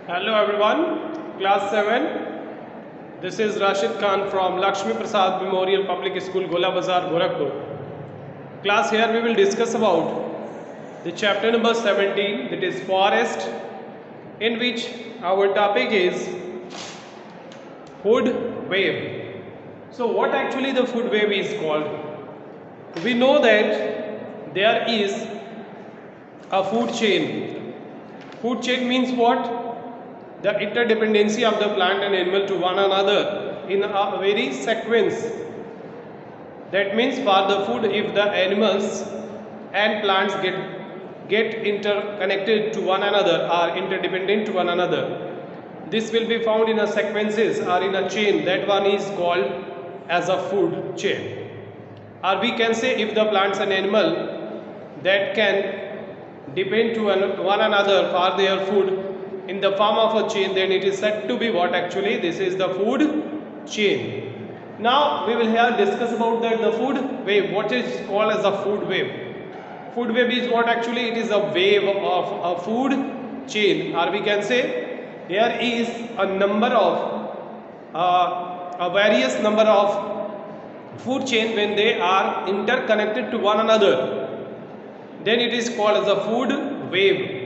Hello everyone, class 7. This is Rashid Khan from Lakshmi Prasad Memorial Public School, Gola Bazar, Gorakhpur. Class, here we will discuss about the chapter number 17, that is forest, in which our topic is food web. So what actually the food web is called? We know that there is a food chain. Food chain means what? The interdependency of the plant and animal to one another in a very sequence. That means for the food, if the animals and plants get interconnected to one another or interdependent to one another, this will be found in a sequences or in a chain. That one is called as a food chain. Or we can say, if the plants and animal that can depend to one another for their food in the form of a chain, then it is said to be what actually? This is the food chain. Now we will here discuss about that the food web. What is called as a food web? Food web is what actually? It is a wave of a food chain, or we can say there is a number of a various number of food chain. When they are interconnected to one another, then it is called as a food web.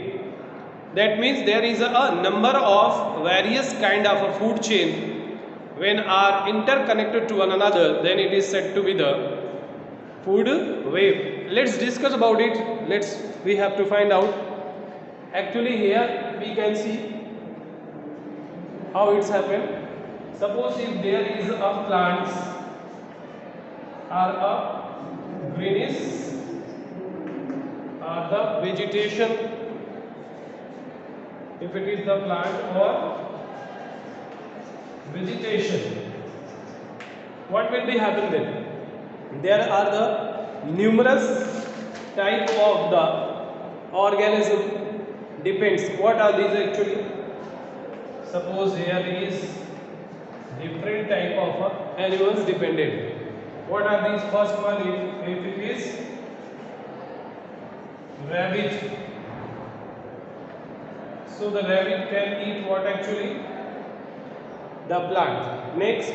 That means there is a number of various kind of a food chain. When are interconnected to one another, then it is said to be the food web. Let's discuss about it. We have to find out. Actually here we can see how it's happened. Suppose if there is a plants or a greenish or the vegetation, if it is the plant or vegetation, what will be happen then? There are the numerous type of the organism. Depends what are these actually. Suppose here is different type of animals dependent. What are these? First one, if it is rabbit, so the rabbit can eat what actually? The plant. Next,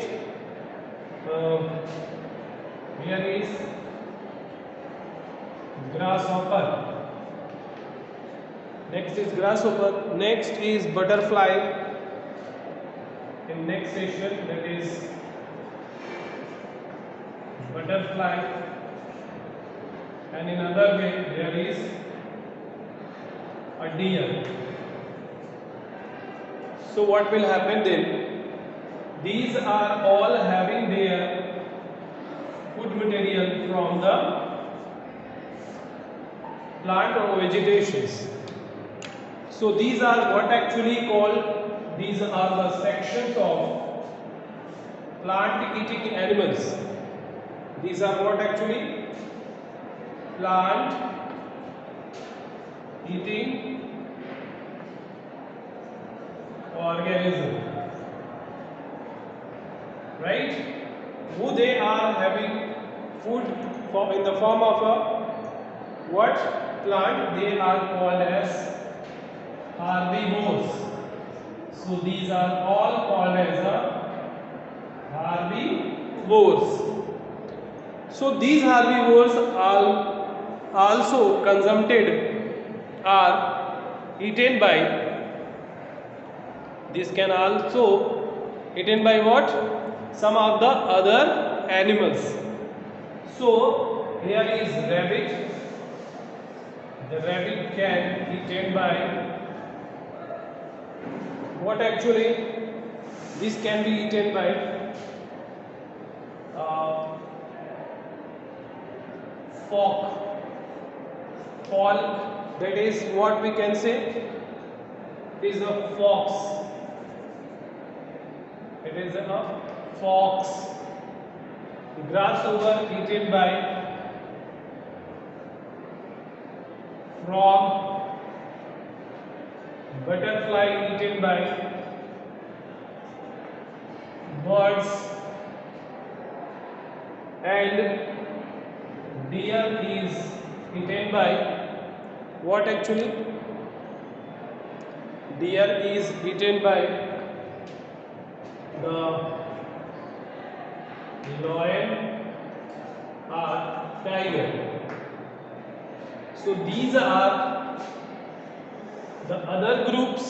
here is grasshopper. Next is grasshopper. Next is butterfly. In next session, that is butterfly. And in other way, there is a deer. So what will happen then? These are all having their food material from the plant or vegetations. So these are what actually called, these are the sections of plant eating animals. These are what actually? Plant eating organism. Right? Who they are having food in the form of a what plant? They are called as herbivores. So these are all called as a herbivores. So these herbivores are also consumed or eaten by. This can also eaten by what? Some of the other animals. So here is rabbit. The rabbit can be eaten by what actually? This can be eaten by folk. That is what we can say. It is a fox. It is a fox. Grasshopper eaten by frog. Butterfly eaten by birds. And deer is eaten by what actually? deer is eaten by the lion or tiger. So these are the other groups.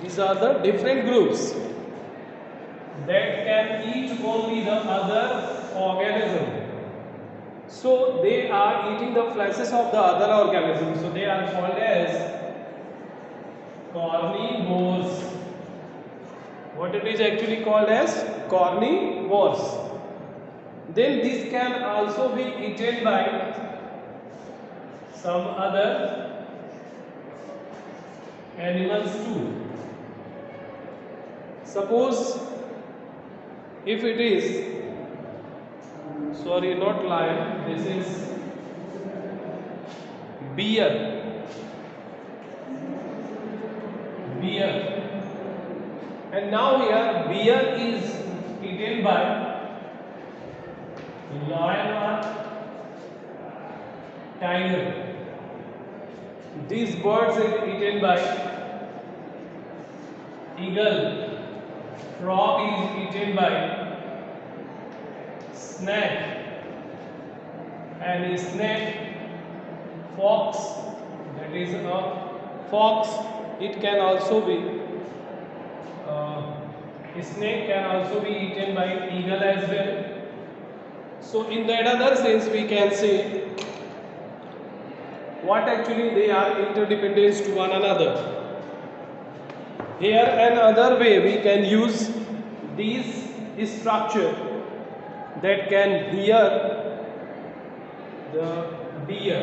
These are the different groups that can eat only the other organism. So they are eating the fleshes of the other organism. So they are called as carnivores. What it is actually called as carnivores. Then this can also be eaten by some other animals too. Suppose if it is, sorry, not lion, this is bear. And now here bear is eaten by lion or tiger. These birds is eaten by eagle. Frog is eaten by snake, and a snake, fox, that is a fox. It can also be snake can also be eaten by eagle as well. So in that other sense we can say what actually they are interdependent to one another. Here another way we can use these structure that can hear the deer.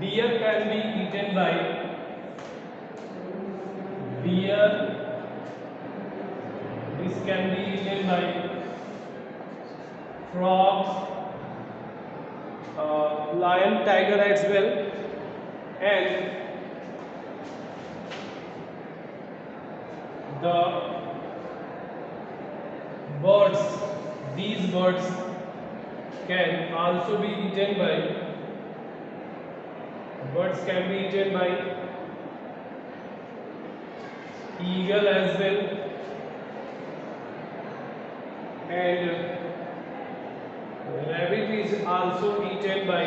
Deer can be eaten by deer. This can be eaten by frogs, lion, tiger as well, and the birds. These birds can also be eaten by eagle as well, and rabbit is also eaten by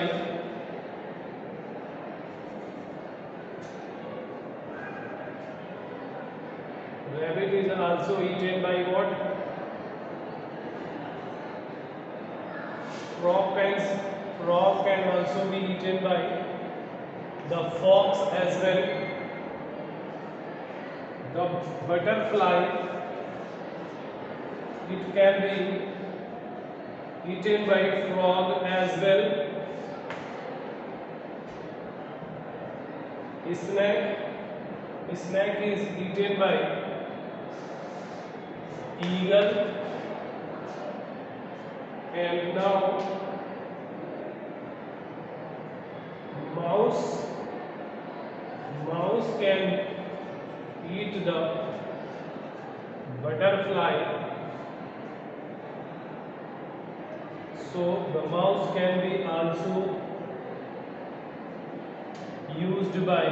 what? Frog can also be eaten by the fox as well. The butterfly, it can be eaten by frog as well. Snake is eaten by eagle, and now mouse can eat the butterfly. So the mouse can be also used by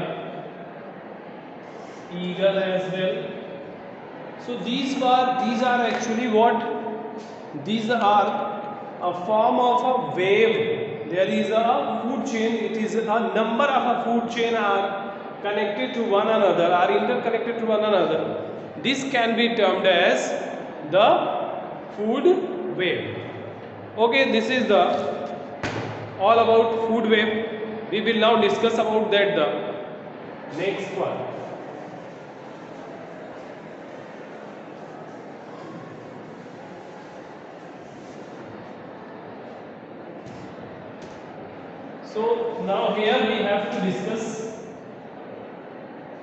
eagle as well. So these are actually what? These are a form of a wave. There is a food chain. It is a number of a food chain are connected to one another, are interconnected to one another. This can be termed as the food web. Okay, this is the all about food web. We will now discuss about that the next one. So now here we have to discuss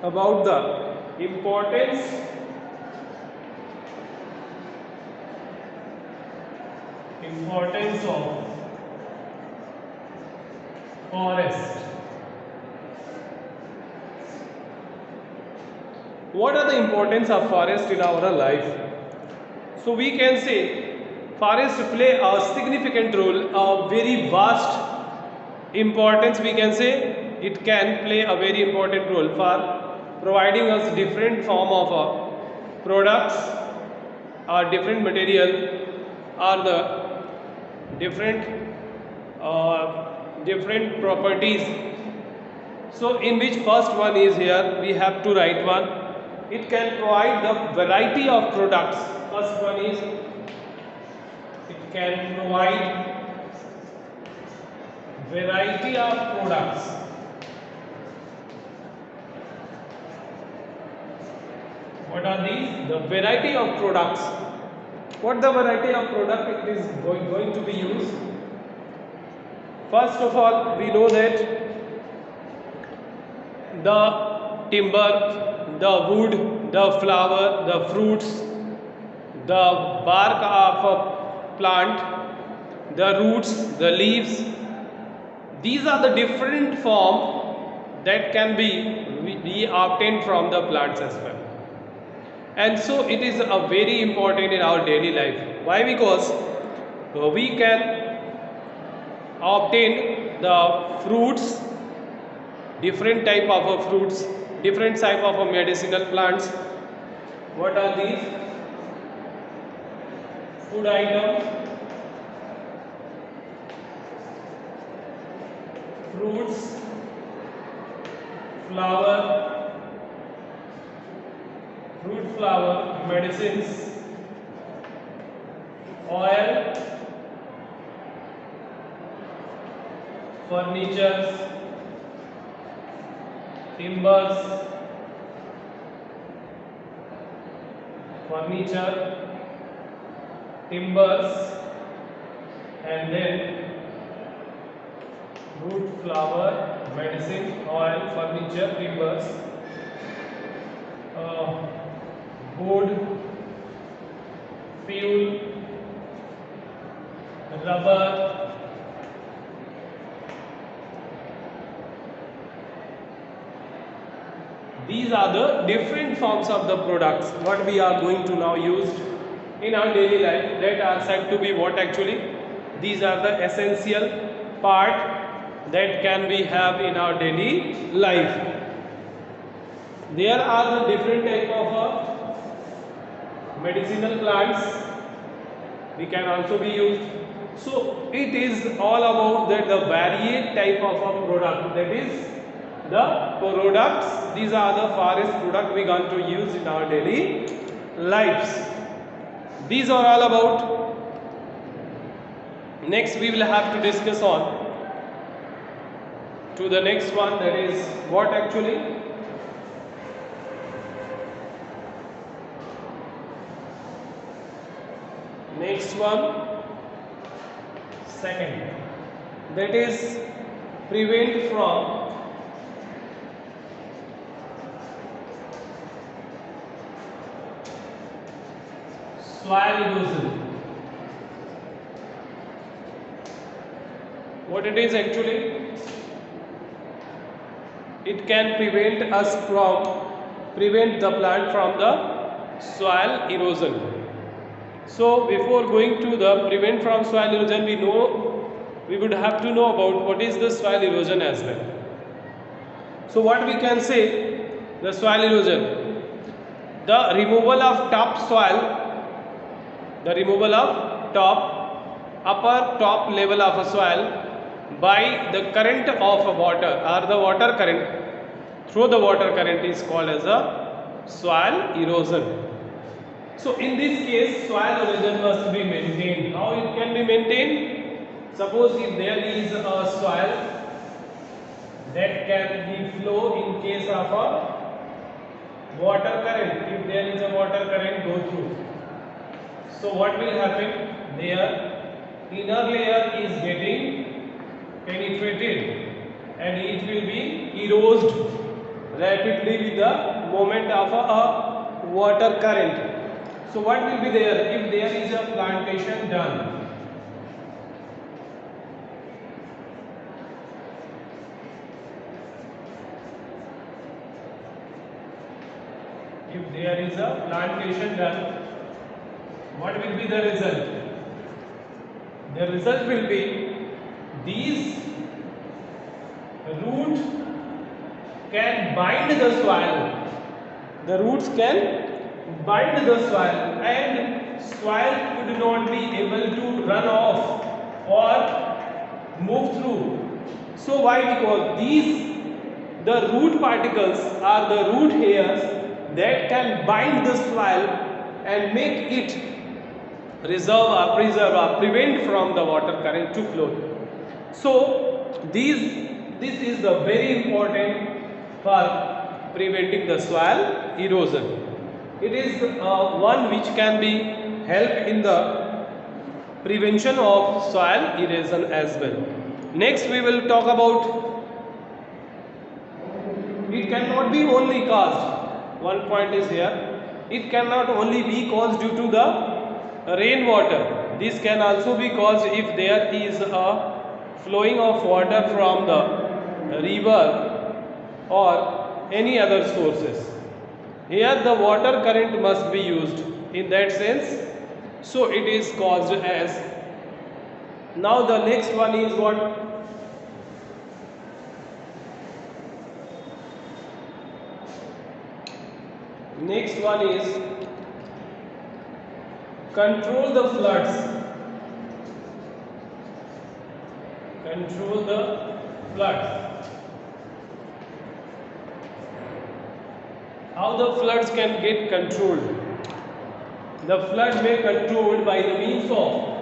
about the importance of forest. What are the importance of forest in our life? So we can say forests play a significant role, a very vast importance we can say it can play a very important role for providing us different form of products or different material or the different different properties. So in which first one is here, we have to write one. It can provide the variety of products. First one is, it can provide variety of products. What are these? The variety of products. What the variety of product it is going to be used? First of all, we know that the timber, the wood, the flower, the fruits, the bark of a plant, the roots, the leaves, these are the different form that can be obtained from the plants as well. And so it is a very important in our daily life. Why? Because we can obtain the fruits, different type of fruits, different type of medicinal plants. What are these? Food items, fruits, flower, fruit flower, medicines, oil, furnitures, timbers, furniture, timbers, and then wood, flower, medicine, oil, furniture, timbers, wood, fuel, rubber, these are the different forms of the products what we are going to now use in our daily life, that are said to be what actually? These are the essential part that can we have in our daily life. There are the different type of medicinal plants, we can also be used. So it is all about that the varied type of a product, that is the products. These are the forest product we going to use in our daily lives. These are all about. Next we will have to discuss on to the next one, that is what actually? Next one, second, that is prevent from soil erosion. What it is actually? It can prevent the plant from the soil erosion. So before going to the prevent from soil erosion, we would have to know about what is the soil erosion as well. So what we can say, the soil erosion, the removal of topsoil, the removal of upper top level of a soil by the current of water, or the water current, through the water current, is called as a soil erosion. So in this case, soil erosion must be maintained. How it can be maintained? Suppose if there is a soil that can be flow in case of a water current, if there is a water current go through. So what will happen? Their inner layer is getting penetrated and it will be eroded rapidly with the movement of a water current. So what will be there if there is a plantation done? If there is a plantation done, what will be the result? The result will be these root can bind the soil. The roots can bind the soil, and soil could not be able to run off or move through. So why? Because the root particles are the root hairs that can bind the soil and make it reserve or preserve or prevent from the water current to flow. So this is the very important for preventing the soil erosion. It is one which can be help in the prevention of soil erosion as well. Next we will talk about, it cannot be only caused, one point is here, it cannot only be caused due to the rainwater. This can also be caused if there is a flowing of water from the river or any other sources. Here the water current must be used in that sense, so it is caused as. Now the next one is what? Next one is control the floods. Control the floods. How the floods can get controlled? The flood may be controlled by the means of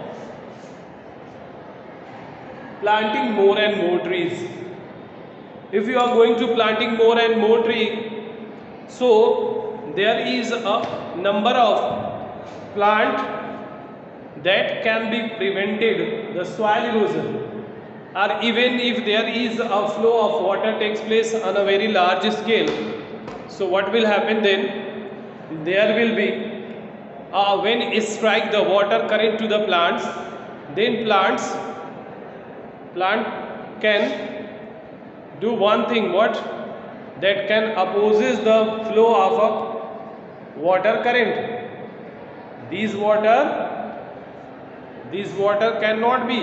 planting more and more trees. If you are going to planting more and more tree, so there is a number of plant that can be prevented the soil erosion, or even if there is a flow of water takes place on a very large scale. So what will happen then? There will be when it strike the water current to the plants, then plant can do one thing, what? That can opposes the flow of a water current. These water cannot be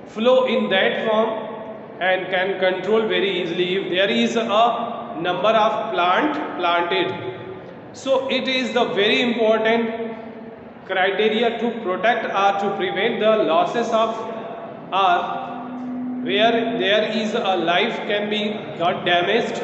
flow in that form and can control very easily if there is a number of planted. So it is the very important criteria to protect or to prevent the losses of, or where there is a life can be got damaged,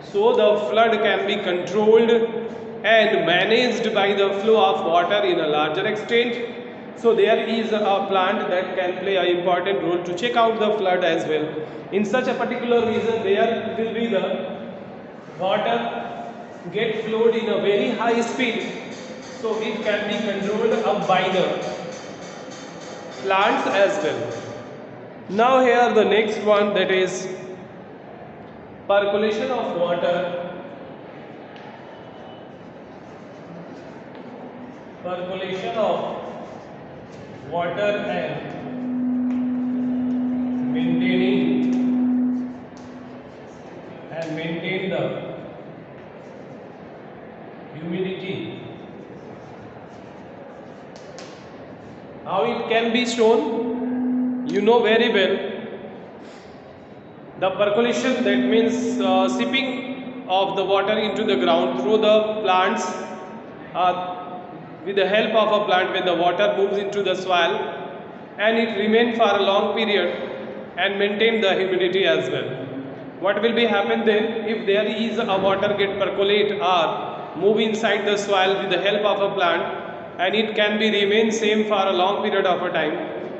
so the flood can be controlled and managed by the flow of water in a larger extent. So there is a plant that can play an important role to check out the flood as well. In such a particular region, there will be the water get flowed in a very high speed, so it can be controlled up by the plants as well. Now here the next one, that is percolation of water. Percolation of water and maintain the humidity. How it can be shown? You know very well. The percolation, that means seeping of the water into the ground through the plants. With the help of a plant, when the water moves into the soil and it remains for a long period and maintain the humidity as well. What will be happen then if there is a water get percolate or move inside the soil with the help of a plant, and it can be remain same for a long period of a time.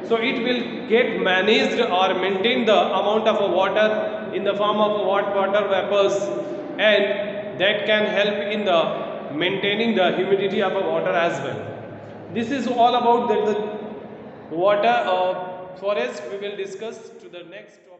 So it will get managed or maintain the amount of a water in the form of water vapors, and that can help in the maintaining the humidity of a water as well. This is all about the water forest. We will discuss to the next topic.